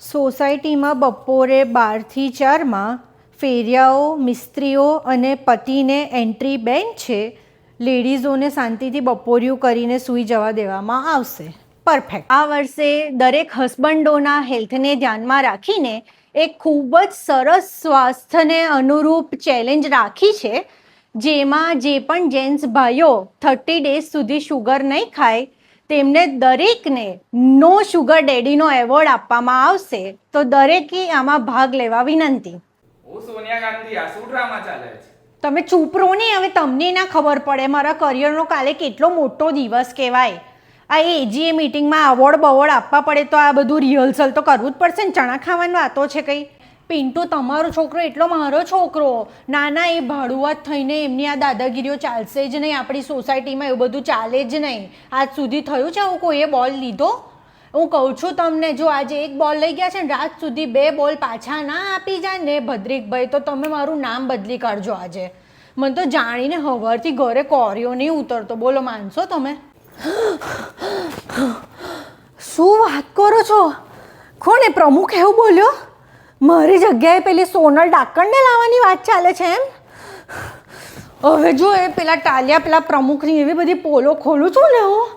સોસાયટીમાં બપોરે 12 થી 4 ફેરિયાઓ, મિસ્ત્રીઓ અને પતિને એન્ટ્રી બેન છે. લેડીઝોને શાંતિથી બપોરિયું કરીને સૂઈ જવા દેવામાં આવશે. પરફેક્ટ. આ વર્ષે દરેક હસબન્ડોના હેલ્થને ધ્યાનમાં રાખીને એક ખૂબ જ સરસ સ્વાસ્થ્યને અનુરૂપ ચેલેન્જ રાખી છે, જેમાં જે પણ જેન્ટ્સ ભાઈઓ 30 ડેઝ સુધી શુગર નહીં ખાય તેમને દરેકને નો શુગર ડેડીનો એવોર્ડ આપવામાં આવશે. તો દરેકે આમાં ભાગ લેવા વિનંતી. ઓ સોનિયા ગાંધી, આ શું ડ્રામા ચાલે છે? તમે ચૂપ રહો ને, હવે તમને ના ખબર પડે. મારા કરિયરનો કાલે કેટલો મોટો દિવસ કહેવાય. આ એજીએ મીટિંગમાં અવોર્ડ બવોર્ડ આપવા પડે તો આ બધું રિહર્સલ તો કરવું જ પડશે ને. ચણા ખાવાની વાતો છે કંઈ? પિન્ટુ તમારો છોકરો એટલો મારો છોકરો. નાના એ ભાડુઆત થઈને એમની આ દાદાગીરીઓ ચાલશે જ નહીં. આપણી સોસાયટીમાં એવું બધું ચાલે જ નહીં. આજ સુધી થયું છે આવું કોઈએ બોલ લીધો? હું કહું છું તમને, જો આજે એક બોલ લઈ ગયા છે ને રાત સુધી 2 બોલ પાછા ના આપી જાય ને ભદ્રિકભાઈ, તો તમે મારું નામ બદલી કાઢજો આજે. મને તો જાણીને હવારથી ઘરે કોરિયો નહીં ઉતરતો. બોલો, માનશો તમે? શું વાત કરો છો? કોણે પ્રમુખ એવું બોલ્યો? મારી જગ્યાએ પેલી સોનલ ડાકણને લાવવાની વાત ચાલે છે એમ? હવે જો એ પેલા ટાલિયા પેલા પ્રમુખની એવી બધી પોલો ખોલું છું ને હું,